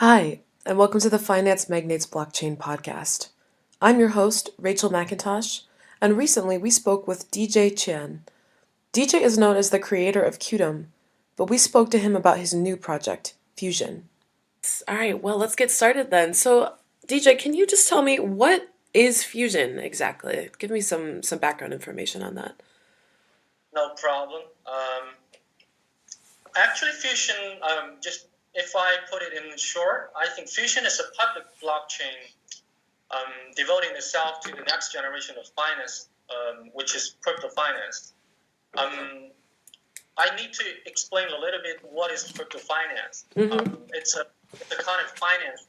Hi, and welcome to the Finance Magnates Blockchain Podcast. I'm your host, Rachel McIntosh, and recently we spoke with DJ Qian. DJ is known as the creator of Qtum, but we spoke to him about his new project, Fusion. All right, well, let's get started then. So, DJ, can you just tell me what is Fusion exactly? Give me some background information on that. No problem. Actually, Fusion, just if I put it in short, I think Fusion is a public blockchain devoting itself to the next generation of finance, which is crypto finance. I need to explain a little bit what is crypto finance. It's a kind of finance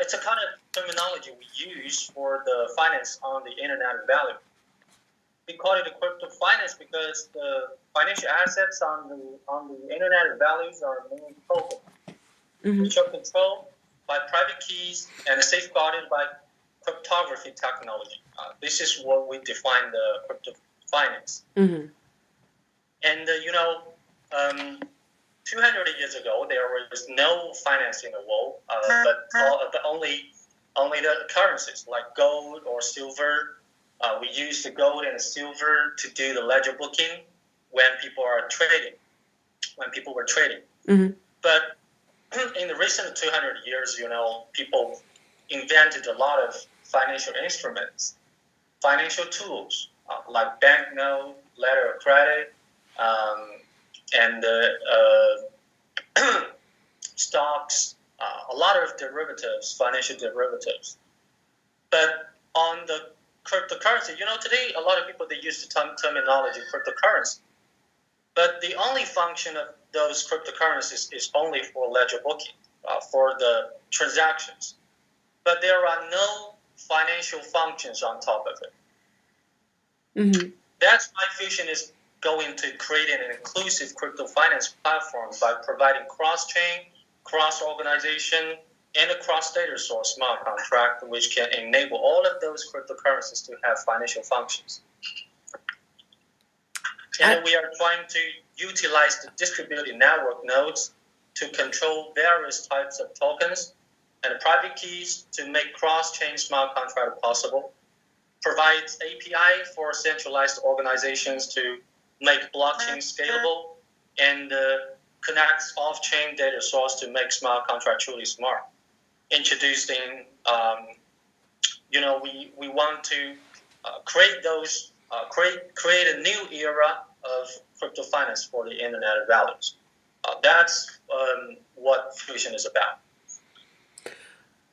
it's a kind of terminology we use for the finance on the internet of value. We call it a crypto finance because the financial assets on the internet of values are mainly tokens, which are controlled by private keys and safeguarded by cryptography technology. This is what we define the crypto finance. And 200 years ago, there was no finance in the world, but only the currencies like gold or silver. We use the gold and the silver to do the ledger booking when people were trading. But in the recent 200 years, people invented a lot of financial instruments, financial tools like banknote, letter of credit, and stocks, a lot of derivatives, financial derivatives. But on the cryptocurrency, today a lot of people, they use the terminology cryptocurrency. But the only function of those cryptocurrencies is only for ledger booking, for the transactions. But there are no financial functions on top of it. That's why Fusion is going to create an inclusive crypto finance platform by providing cross-chain, cross-organization, and a cross-data source smart contract, which can enable all of those cryptocurrencies to have financial functions. And we are trying to utilize the distributed network nodes to control various types of tokens and private keys to make cross-chain smart contract possible, provides API for centralized organizations to make blockchain scalable, and connects off-chain data source to make smart contract truly smart. Introducing, we want to create a new era of crypto finance for the internet of values. That's what Fusion is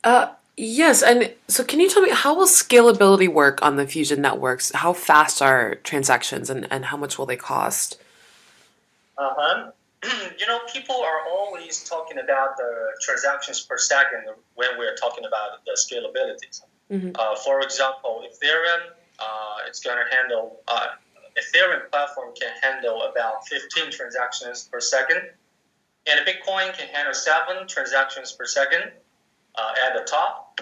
about. Yes, and so can you tell me, how will scalability work on the Fusion networks? How fast are transactions and how much will they cost? People are always talking about the transactions per second when we're talking about the scalability. For example, Ethereum, Ethereum platform can handle about 15 transactions per second, and Bitcoin can handle 7 transactions per second at the top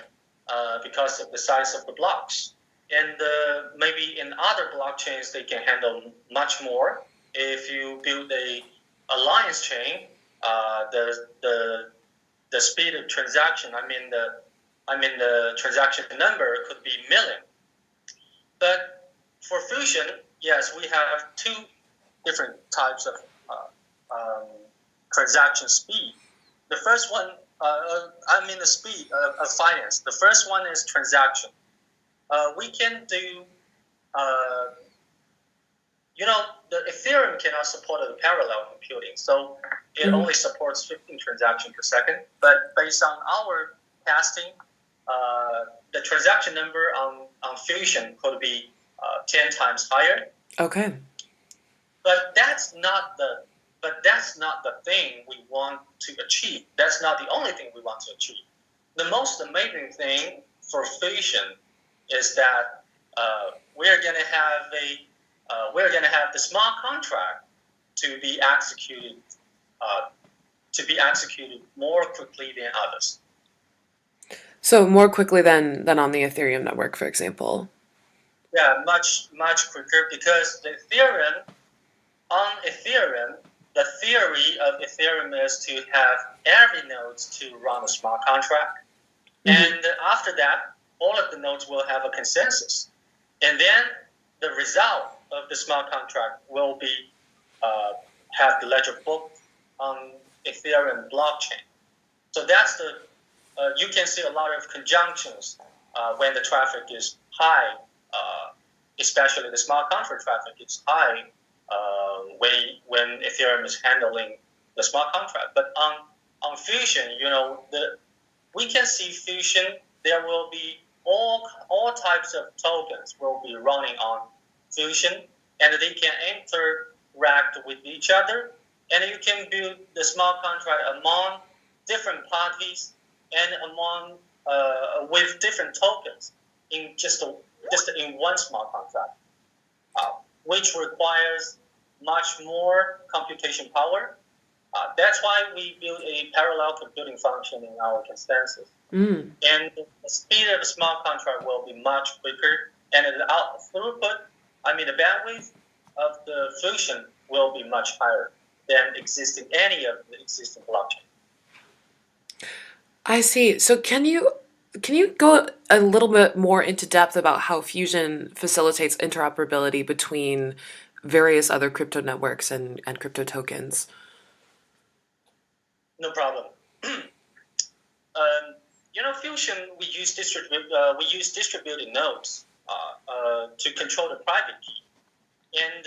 because of the size of the blocks. And maybe in other blockchains, they can handle much more. If you build a alliance chain, the speed of transaction, the transaction number could be million. But for Fusion, yes, we have 2 different types of transaction speed. The first one, the speed of finance. The first one is transaction. We can do, the Ethereum cannot support the parallel computing, so it only supports 15 transactions per second. But based on our testing, the transaction number on Fusion could be 10 times higher. Okay. But that's not the thing we want to achieve. That's not the only thing we want to achieve. The most amazing thing for Fusion is that we're going to have the smart contract to be executed more quickly than others. So more quickly than on the Ethereum network, for example. Yeah, much quicker, because on Ethereum, the theory of Ethereum is to have every node to run a smart contract. Mm-hmm. And after that, all of the nodes will have a consensus. And then the result of the smart contract will be have the ledger book on Ethereum blockchain. So that's the you can see a lot of conjunctions when the traffic is high, especially the smart contract traffic is high when Ethereum is handling the smart contract. But on Fusion, we can see Fusion. There will be all types of tokens will be running on Fusion, and they can interact with each other, and you can build the smart contract among different parties and among with different tokens in just in one smart contract, which requires much more computation power. That's why we build a parallel computing function in our consensus. And the speed of the smart contract will be much quicker, and the throughput, the bandwidth of the Fusion will be much higher than any of the existing blockchain. I see. So can you go a little bit more into depth about how Fusion facilitates interoperability between various other crypto networks and crypto tokens? No problem. Fusion, we use distributed nodes to control the private key, and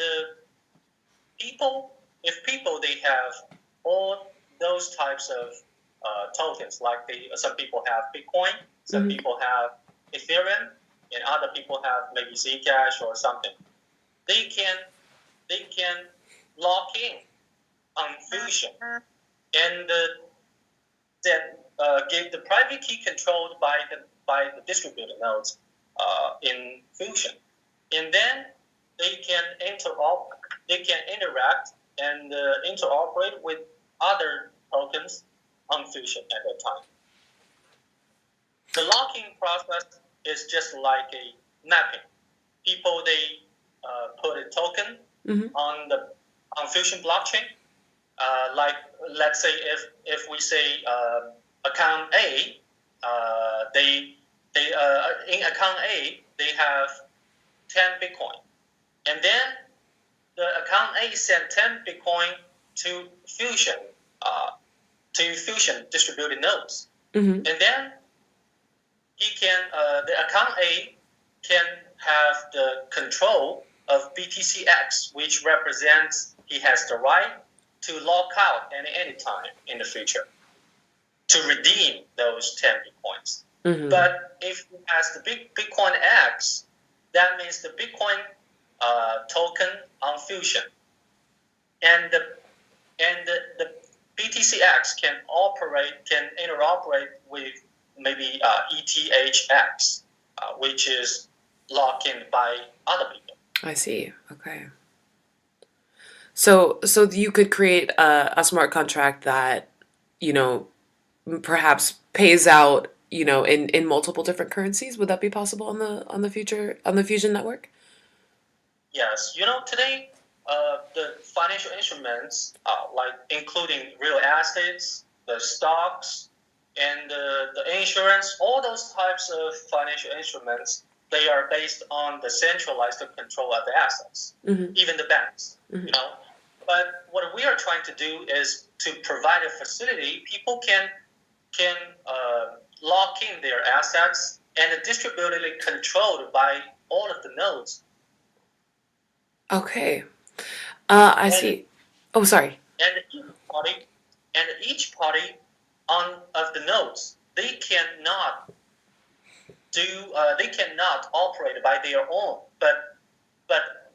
if people they have all those types of tokens, like some people have Bitcoin, some people have Ethereum, and other people have maybe Zcash or something. They can lock in on Fusion, and then give the private key controlled by the distributed nodes in Fusion, and then they can interact and interoperate with other tokens on Fusion at that time. The locking process is just like a mapping. People they put a token on Fusion blockchain. Like let's say if we say account A, they in account A they have 10 Bitcoin, and then the account A sent 10 Bitcoin to Fusion distributed nodes, and then the account A can have the control of BTCX, which represents he has the right to lock out at any time in the future to redeem those 10 Bitcoins. But if he has the Bitcoin X, that means the Bitcoin token on Fusion, and the BTCX can interoperate with maybe ETHX, which is locked in by other people. I see. Okay. So you could create a smart contract that, perhaps pays out, in multiple different currencies. Would that be possible on the Fusion network? Yes. Today, the financial instruments, like including real assets, the stocks, and the insurance, all those types of financial instruments, they are based on the centralized control of the assets, even the banks. But what we are trying to do is to provide a facility people can lock in their assets and distributedly controlled by all of the nodes. Okay. I see. Oh, sorry. And each party of the nodes, they cannot operate by their own, but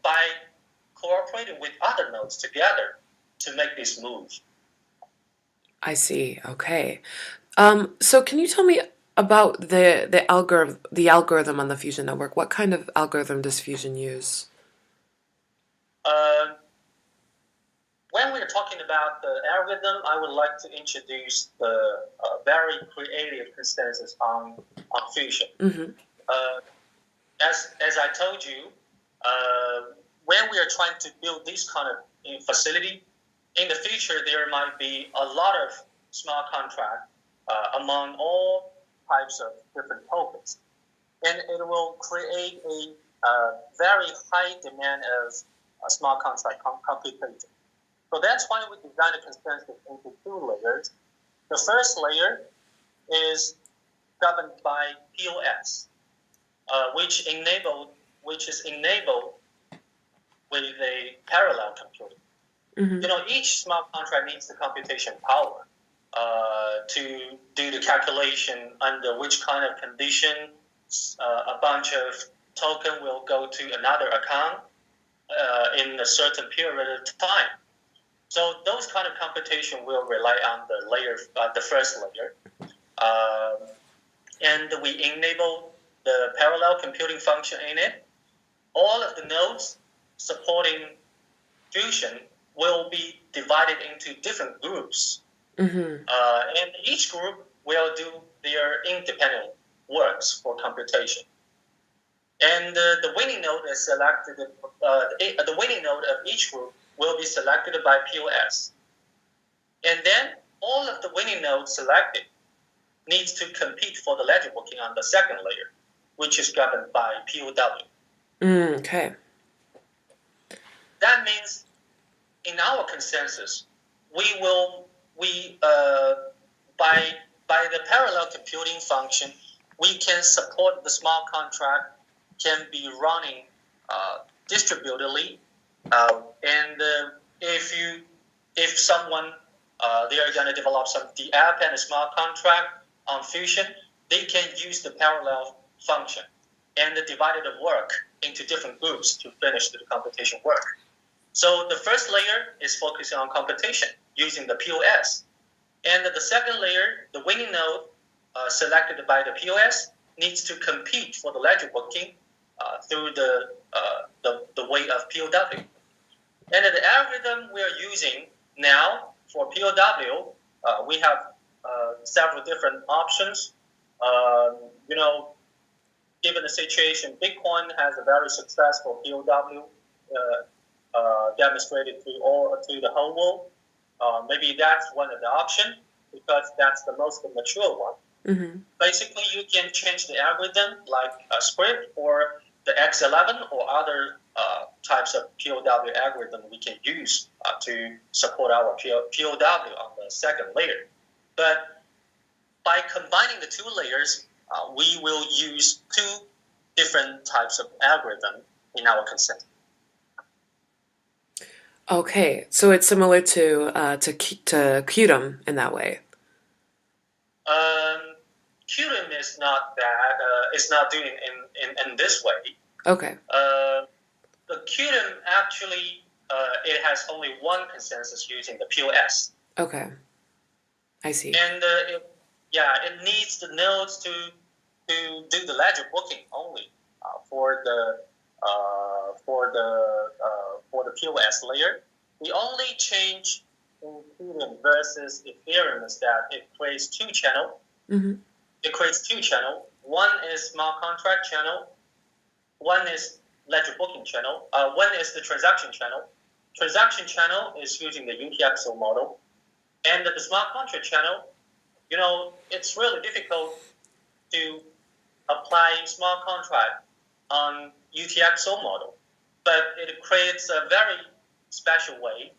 by cooperating with other nodes together to make this move. I see. Okay. So can you tell me about the algorithm on the Fusion network? What kind of algorithm does Fusion use? When we're talking about the algorithm, I would like to introduce the very creative consensus on Fusion. As I told you, when we are trying to build this kind of facility, in the future, there might be a lot of smart contracts among all types of different tokens. And it will create a very high demand of smart contract computation. So that's why we designed a consensus into two layers. The first layer is governed by POS, which is enabled with a parallel computing. Mm-hmm. Each smart contract needs the computation power to do the calculation under which kind of condition a bunch of token will go to another account in a certain period of time. So those kind of computation will rely on the first layer, and we enable the parallel computing function in it. All of the nodes supporting Fusion will be divided into different groups, and each group will do their independent works for computation. And the winning node is selected. The winning node of each group will be selected by POS, and then all of the winning nodes selected needs to compete for the ledger booking on the second layer, which is governed by POW. Okay. That means in our consensus, by the parallel computing function, we can support the smart contract can be running distributedly, and if someone they are going to develop the app and a smart contract on Fusion, they can use the parallel function and divide the work into different groups to finish the computation work. So the first layer is focusing on computation using the POS. And the second layer, the winning node selected by the POS, needs to compete for the ledger booking through the way of POW. And the algorithm we are using now for POW, we have several different options. Given the situation, Bitcoin has a very successful POW demonstrated to the whole world. Maybe that's one of the options because that's the most mature one. Mm-hmm. Basically, you can change the algorithm like a script or the X11 or other types of POW algorithm we can use to support our POW on the second layer. But by combining the two layers, we will use two different types of algorithm in our consent. Okay, so it's similar to Qtum in that way. Qtum is not that. It's not doing in this way. Okay. The Qtum actually it has only one consensus using the POS. Okay, I see. And it needs the nodes to do the ledger booking only for the POS layer. The only change in Qtum versus Ethereum is that it creates two channels. Mm-hmm. It creates two channels. One is smart contract channel. One is ledger booking channel. One is the transaction channel. Transaction channel is using the UTXO model, and the smart contract channel. It's really difficult to apply smart contract on UTXO model, but it creates a very special way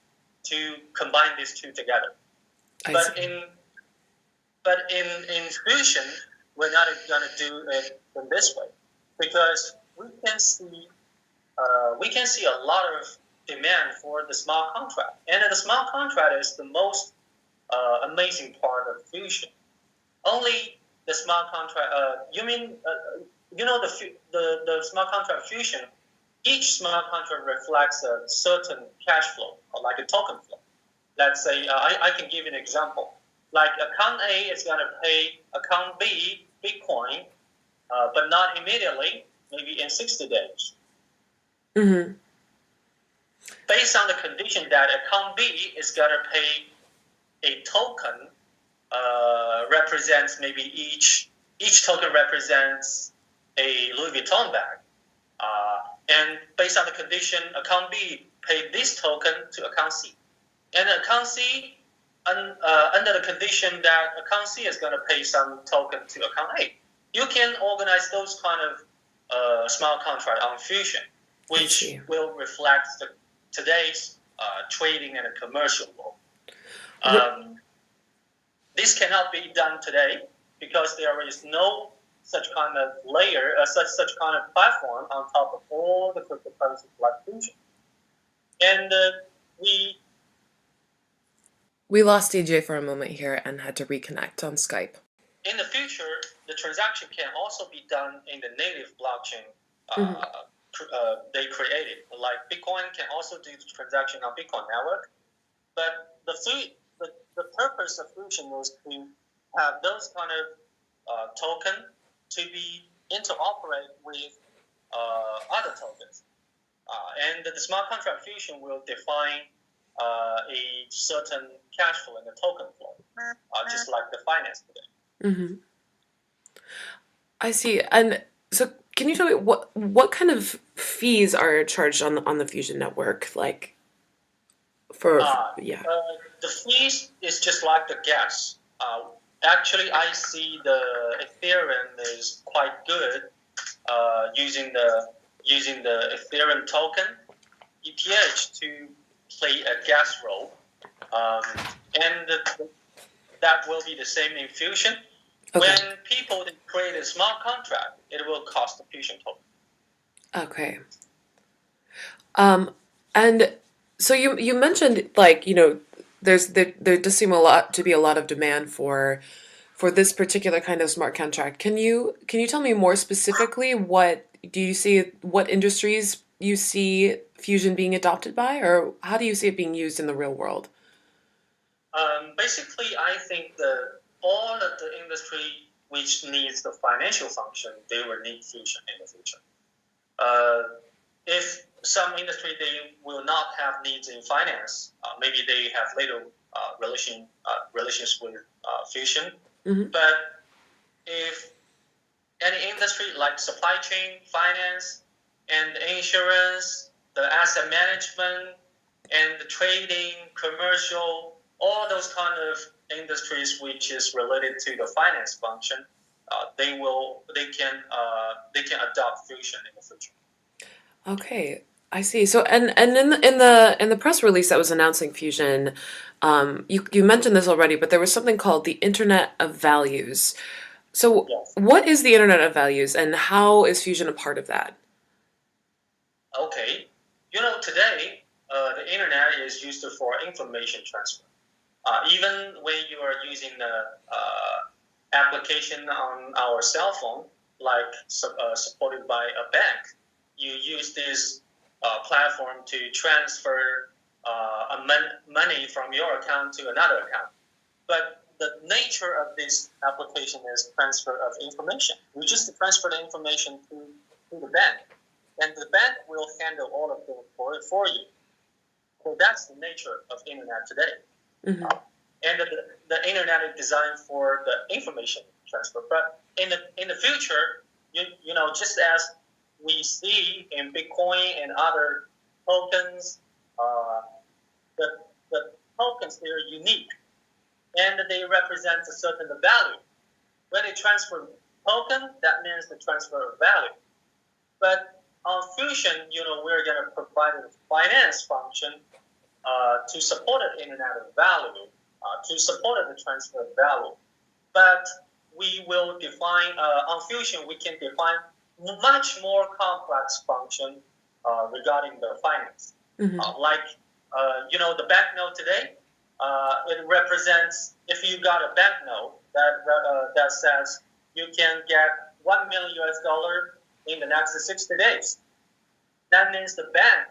to combine these two together. But in Fusion, we're not going to do it in this way because we can see a lot of demand for the smart contract, and the smart contract is the most amazing part of Fusion. Only the smart contract. The smart contract Fusion. Each smart contract reflects a certain cash flow, or like a token flow. Let's say I can give you an example. Like account A is going to pay account B Bitcoin, but not immediately. Maybe in 60 days. Mm-hmm. Based on the condition that account B is going to pay a token represents maybe each token represents a Louis Vuitton bag, and based on the condition, account B paid this token to account C, And account C, under the condition that account C is going to pay some token to account A, you can organize those kind of smart contract on Fusion, which will reflect today's trading and commercial law. This cannot be done today because there is no such kind of layer, such kind of platform on top of all the cryptocurrencies like Fusion. And we lost DJ for a moment here and had to reconnect on Skype. In the future, the transaction can also be done in the native blockchain they created. Like Bitcoin can also do the transaction on Bitcoin network, but the purpose of Fusion was to have those kind of token to be interoperate with other tokens. And the smart contract Fusion will define a certain cash flow and the token flow, just like the finance today. Mm-hmm. I see. And so can you tell me what kind of fees are charged on the Fusion network? Like the fees is just like the gas. Actually, I see the Ethereum is quite good using the Ethereum token ETH to play a gas role, and that will be the same in Fusion. Okay. When people create a smart contract, it will cost the Fusion token. Okay. And so you mentioned, like, you know, there does seem to be a lot of demand for this particular kind of smart contract. Can you tell me more specifically what industries you see Fusion being adopted by, or how do you see it being used in the real world? Basically, I think all of the industry which needs the financial function, they will need Fusion in the future. If some industry they will not have needs in finance, maybe they have later relations with Fusion. Mm-hmm. But if any industry like supply chain, finance, and insurance, the asset management, and the trading, commercial, all those kind of industries which is related to the finance function, they can adopt Fusion in the future. Okay, I see. So and in the press release that was announcing Fusion, you mentioned this already, but there was something called the Internet of Values. So yes. What is the Internet of Values, and how is Fusion a part of that? Okay, today the internet is used for information transfer. Even when you are using the application on our cell phone, like supported by a bank, you use this platform to transfer money from your account to another account. But the nature of this application is transfer of information. You just transfer the information to the bank, and the bank will handle all of them for you. So that's the nature of internet today. Mm-hmm. And the internet is designed for the information transfer. But in the future, just as we see in Bitcoin and other tokens, the tokens, they're unique, and they represent a certain value. When they transfer token, that means the transfer of value. But on Fusion, we're going to provide a finance function to support the internet of value, to support the transfer of value. But we will define, on Fusion, we can define much more complex function regarding the finance. Mm-hmm. The banknote today, it represents, if you got a banknote that says you can get $1 million in the next 60 days. That means the bank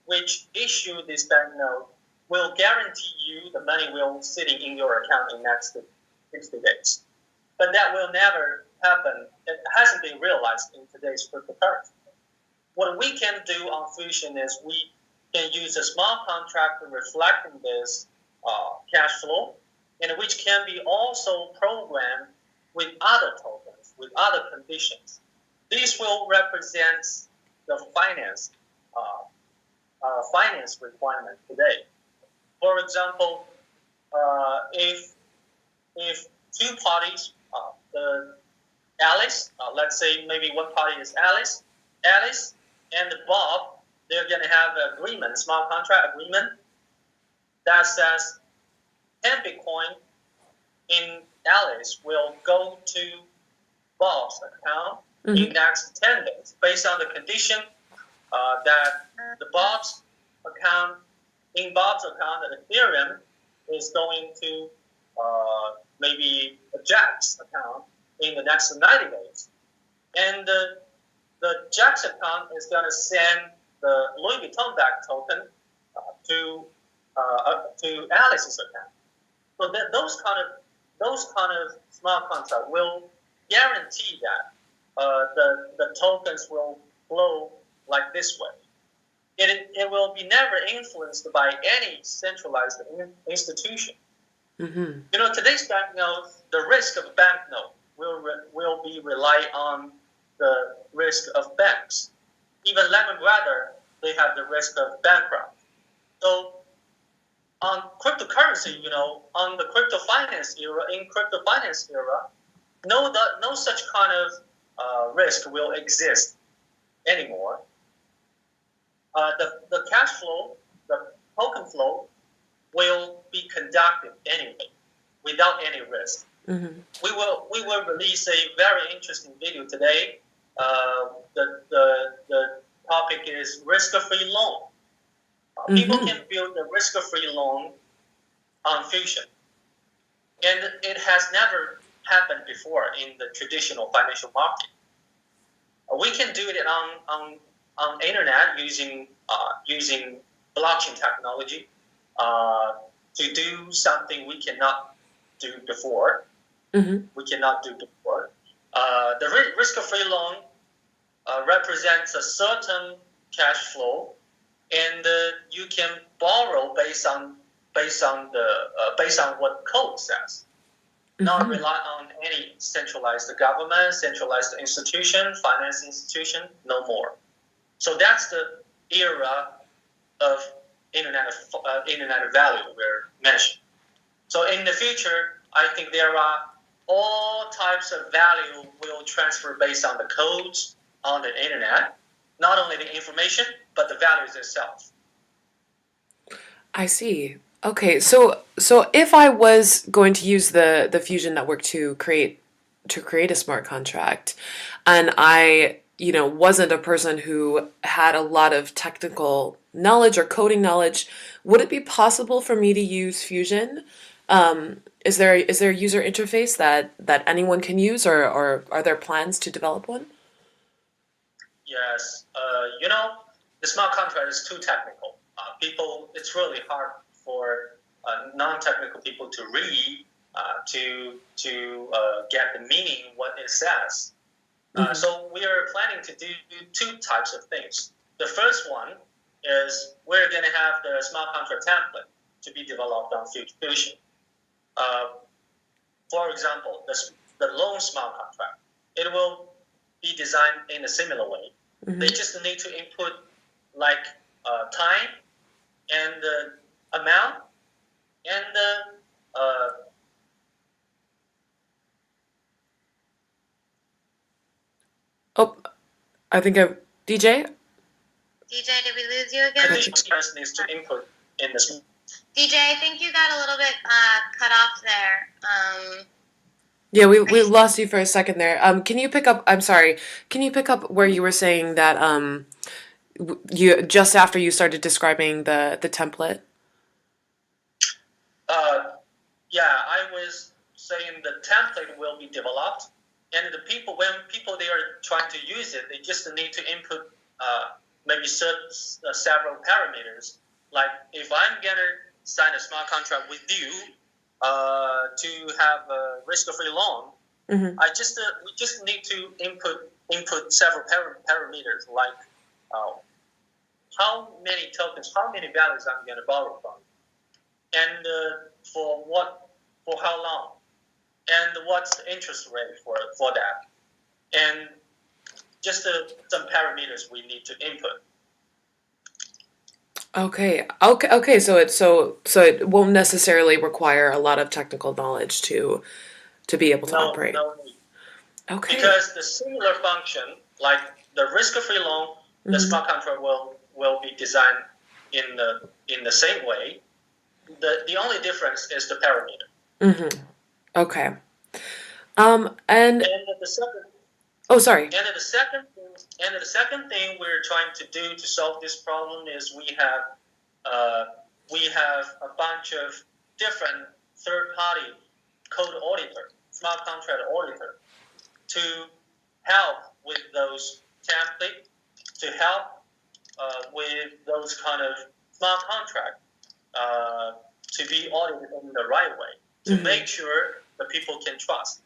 which issued this banknote will guarantee you the money will sitting in your account in the next 60 days. But that will never happen. It hasn't been realized in today's cryptocurrency. What we can do on Fusion is we can use a smart contract to reflect this cash flow, and which can be also programmed with other tokens, with other conditions. These will represent the finance requirement today. For example, if two parties, the Alice, let's say maybe one party is Alice and Bob, they're going to have an agreement, smart contract agreement that says 10 Bitcoin in Alice will go to Bob's account in next 10 days, based on the condition that the Bob's account, in Bob's account, that Ethereum is going to maybe Jack's account in the next 90 days. And the Jack's account is going to send the Louis Vuitton bag token to Alice's account. So those kind of smart contract will guarantee that the tokens will flow like this way. It will be never influenced by any centralized institution. Today's banknote, the risk of banknote will be rely on the risk of banks. Even Lehman Brothers, they have the risk of bankrupt. So on cryptocurrency, on the crypto finance era, no such kind of risk will exist anymore. The cash flow, the token flow, will be conducted anyway, without any risk. We will release a very interesting video today. The topic is risk-free loan. People can build a risk-free loan on Fusion, and it has never happened before in the traditional financial market. We can do it on internet using blockchain technology to do something we cannot do before. The risk-free loan represents a certain cash flow, and you can borrow based on what code says. Not rely on any centralized government, centralized institution, finance institution, no more. So that's the era of internet value we're mentioning. So in the future, I think there are all types of value will transfer based on the codes on the internet, not only the information, but the values itself. I see. Okay, so if I was going to use the Fusion network to create a smart contract, and I wasn't a person who had a lot of technical knowledge or coding knowledge, would it be possible for me to use Fusion? Is there a user interface that anyone can use, or are there plans to develop one? Yes, the smart contract is too technical. It's really hard for non-technical people to read, to get the meaning what it says. So we are planning to do two types of things. The first one is we're going to have the smart contract template to be developed on Fusion. For example, the loan smart contract, it will be designed in a similar way. They just need to input like time and the amount and Oh, I think DJ? DJ, did we lose you again? each person needs to input in this. DJ, I think you got a little bit cut off there. Yeah, we lost you for a second there. Can you pick up? I'm sorry. Can you pick up where you were saying that you just after you started describing the template? Yeah, I was saying the template will be developed, and when people they are trying to use it, they just need to input maybe several parameters. Like if I'm gonna sign a smart contract with you to have a risk-free loan, we just need to input several parameters like how many tokens, how many values I'm gonna borrow from, and for how long, and what's the interest rate for that, and just some parameters we need to input. Okay. So it won't necessarily require a lot of technical knowledge to be able to No, operate. no need. Okay. Because the similar function, like the risk-free loan, the Mm-hmm. smart contract will be designed in the same way. The only difference is the parameter. Mm-hmm. Okay. And And the second oh, sorry. and the second thing we're trying to do to solve this problem is uh, we have a bunch of different third-party code auditor, smart contract auditor, to help with those templates, to help with those kind of smart contract to be audited in the right way, to make sure the people can trust.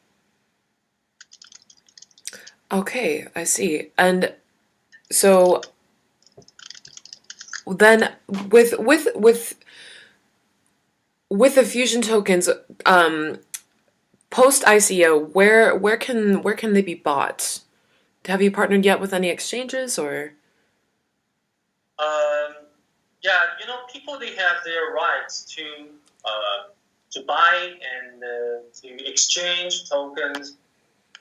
Okay, I see. And so then with the fusion tokens, post ICO, where can they be bought? Have you partnered yet with any exchanges or? Um, yeah, people they have their rights to buy and to exchange tokens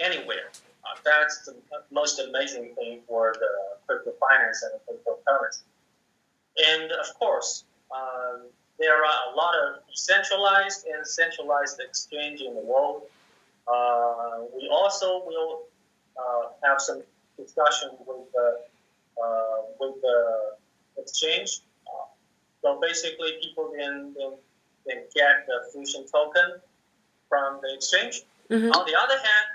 anywhere. That's the most amazing thing for the crypto finance and the cryptocurrency. And of course, there are a lot of decentralized and centralized exchange in the world. We also will have some discussion with the exchange. So basically, people then get the fusion token from the exchange. Mm-hmm. On the other hand,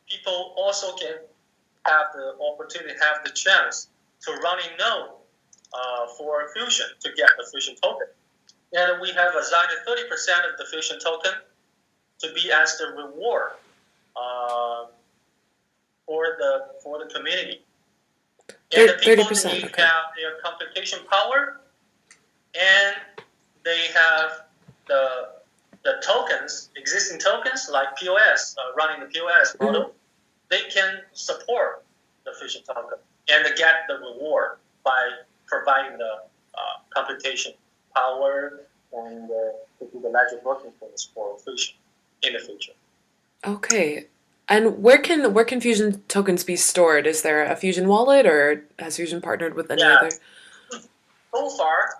people also can have the opportunity, have the chance to run a node for fusion to get the fusion token. And we have assigned 30% of the fusion token to be as the reward for the community. And the people need okay. have their computation power, and they have the tokens, existing tokens like POS, running the POS model. Mm-hmm. They can support the fusion token and get the reward by providing the computation power and to do the ledger working things for fusion in the future. Okay. And where can Fusion tokens be stored? Is there a Fusion wallet, or has Fusion partnered with any other? So far,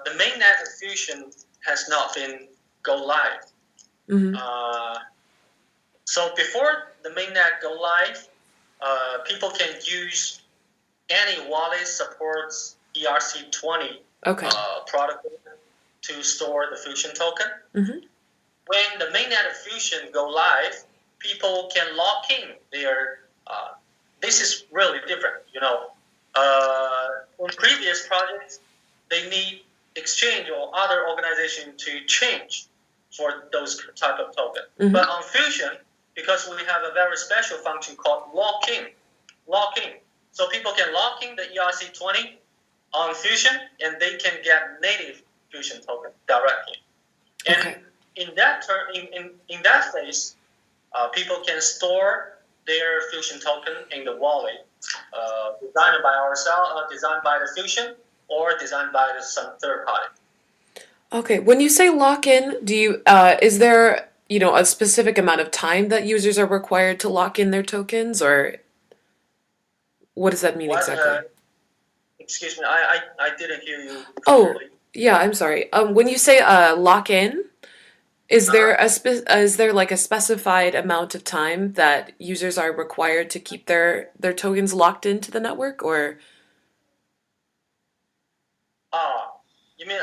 the mainnet of Fusion has not been go live. Mm-hmm. So before the mainnet go live, people can use any wallet supports ERC20 protocol to store the Fusion token. Mm-hmm. When the mainnet of Fusion go live, people can lock in their. This is really different, in previous projects, they need exchange or other organization to change for those type of token. Mm-hmm. But on Fusion, because we have a very special function called Lockin. So people can lock in the ERC20 on Fusion, and they can get native Fusion token directly. And in that in that phase, people can store their Fusion token in the wallet, designed by ourselves, designed by the Fusion, or designed by some third party. Okay, when you say lock-in, do you is there a specific amount of time that users are required to lock in their tokens, or what does that mean exactly? Excuse me, I didn't hear you clearly. Oh, yeah, I'm sorry. When you say lock-in, is there is there like a specified amount of time that users are required to keep their tokens locked into the network, or? You mean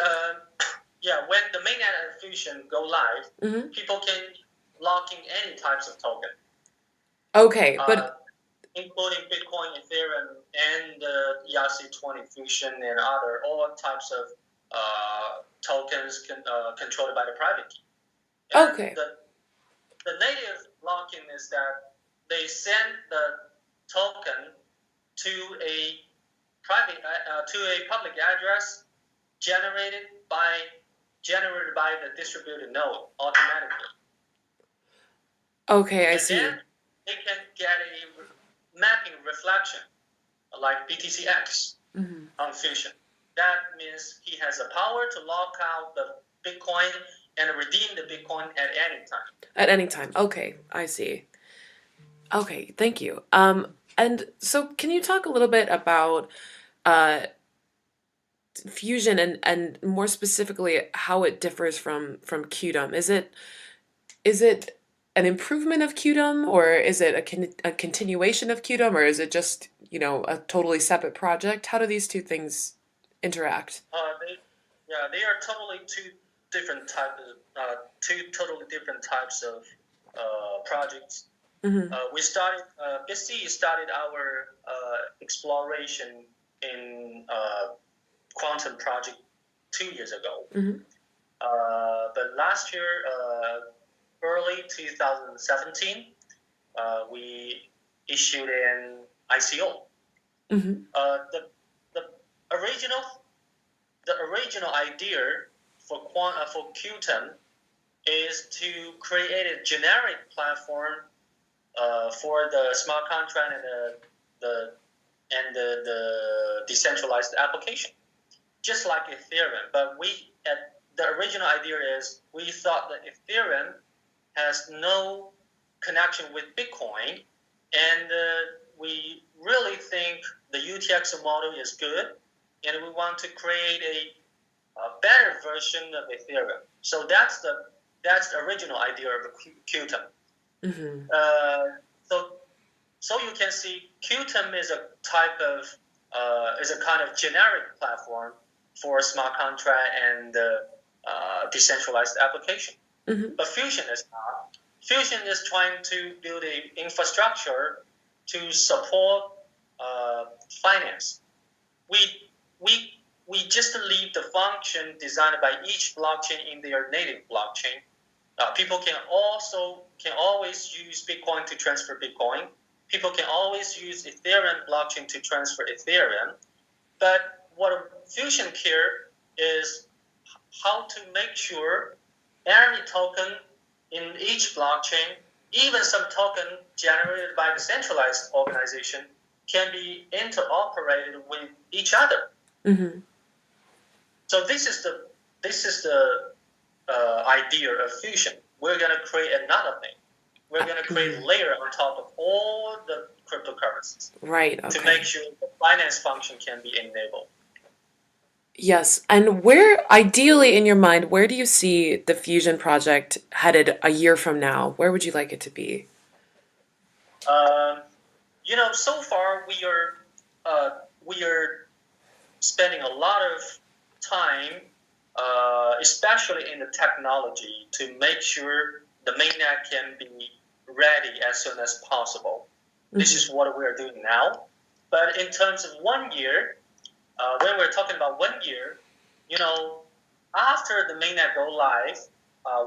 when the mainnet and Fusion go live, mm-hmm. people can lock in any types of token. Okay, but including Bitcoin, Ethereum, and ERC20 Fusion and all types of tokens controlled by the private key. And okay. The native lock-in is that they send the token to a public address generated by the distributed node automatically. Okay, I see. Then they can get a mapping reflection like BTCX mm-hmm. on Fusion. that means he has the power to lock out the Bitcoin and redeem the Bitcoin at any time. At any time. Okay, I see. Okay, thank you. And so can you talk a little bit about uh, Fusion and more specifically how it differs from Qtum? Is it an improvement of Qtum, or is it a continuation of Qtum, or is it just, a totally separate project? How do these two things interact? They are totally two totally different types of projects. Mm-hmm. BitC started our exploration in quantum project 2 years ago. Mm-hmm. But last year, early 2017, we issued an ICO. Mm-hmm. The original idea for Qtum is to create a generic platform for the smart contract and the decentralized application, just like Ethereum. But the original idea is we thought that Ethereum has no connection with Bitcoin, and we really think the UTXO model is good, and we want to create a better version of Ethereum. So that's the original idea of Qtum. Mm-hmm. So you can see Qtum is a kind of generic platform for smart contract and decentralized application. Mm-hmm. But Fusion is not. Fusion is trying to build an infrastructure to support finance. We just leave the function designed by each blockchain in their native blockchain. People can always use Bitcoin to transfer Bitcoin. People can always use Ethereum blockchain to transfer Ethereum. But what Fusion care is how to make sure every token in each blockchain, even some token generated by the centralized organization, can be interoperated with each other. Mm-hmm. So this is the idea of Fusion. We're going to create another thing. We're going to create a layer on top of all the cryptocurrencies. Right. Okay. To make sure the finance function can be enabled. Yes. And where, ideally in your mind, where do you see the Fusion project headed a year from now? Where would you like it to be? So far we are spending a lot of time, especially in the technology, to make sure the mainnet can be ready as soon as possible. Mm-hmm. This is what we are doing now. But in terms of 1 year, when we're talking about 1 year, after the mainnet go live,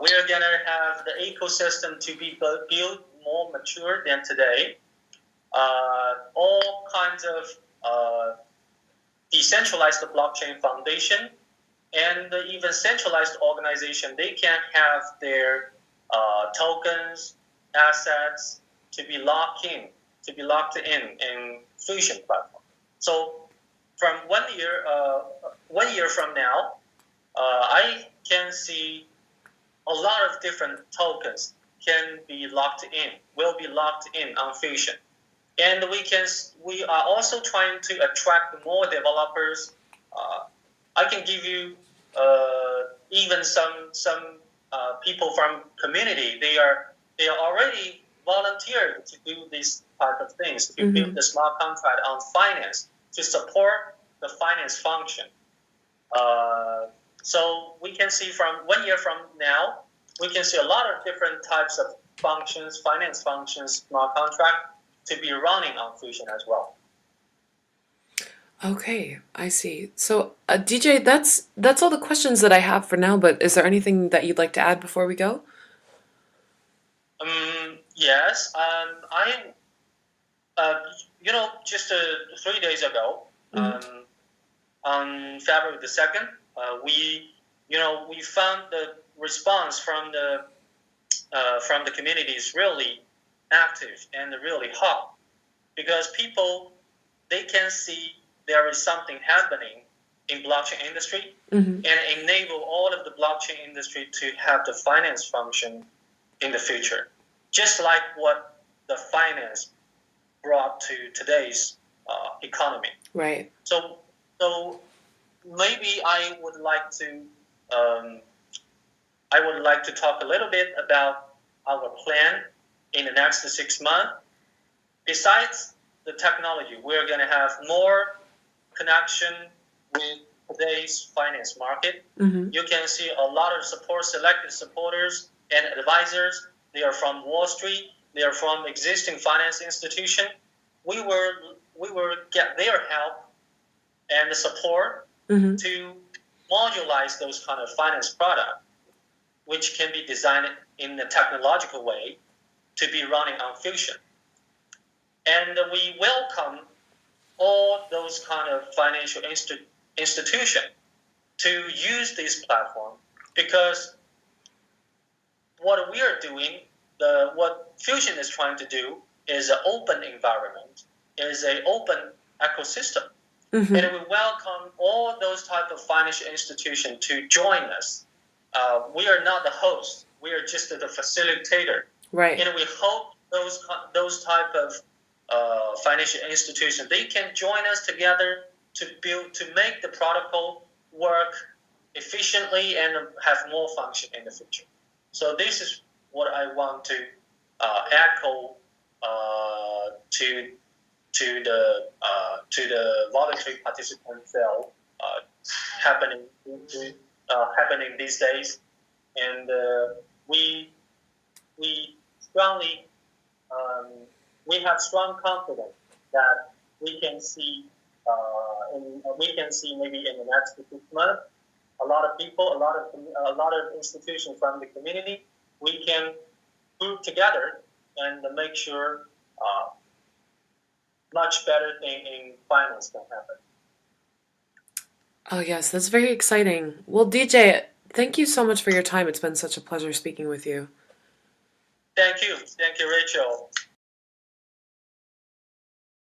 we're gonna have the ecosystem to be built more mature than today. All kinds of decentralized blockchain foundation and even centralized organization, they can have their tokens, assets to be locked in Fusion platform. So from 1 year from now, I can see a lot of different tokens will be locked in on Fusion. And we are also trying to attract more developers. I can give you even some people from community. They are already volunteered to do these type of things, to mm-hmm. build the smart contract on finance, to support the finance function. So we can see from 1 year from now, we can see a lot of different types of functions, finance functions, smart contract, to be running on Fusion as well. Okay, I see. So, DJ, that's all the questions that I have for now, but is there anything that you'd like to add before we go? Yes. Just 3 days ago, mm-hmm. On February the 2nd, we found the response from the community is really active and really hot, because people, they can see there is something happening in blockchain industry Mm-hmm. and enable all of the blockchain industry to have the finance function in the future, just like what the finance brought to today's economy. Right. So maybe I would like to talk a little bit about our plan in the next 6 months. Besides the technology, we're going to have more connection with today's finance market. Mm-hmm. You can see a lot of selected supporters and advisors. They are from Wall Street. They are from existing finance institution. We will get their help and support Mm-hmm. to modularize those kind of finance products, which can be designed in a technological way to be running on Fusion. And we welcome all those kind of financial institutions to use this platform, because what we are doing, what Fusion is trying to do, is an open environment, is an open ecosystem. Mm-hmm. And we welcome all those type of financial institutions to join us. We are not the host. We are just the facilitator. Right. And we hope those type of financial institutions, they can join us together to make the protocol work efficiently and have more function in the future. So this is what I want to echo to the voluntary participant cell happening these days, and we strongly we have strong confidence that we can see maybe in the next 6 months a lot of people, a lot of institutions from the community, we can group together and make sure much better thing in finance can happen. Oh, yes, that's very exciting. Well, DJ, thank you so much for your time. It's been such a pleasure speaking with you. Thank you, Rachel.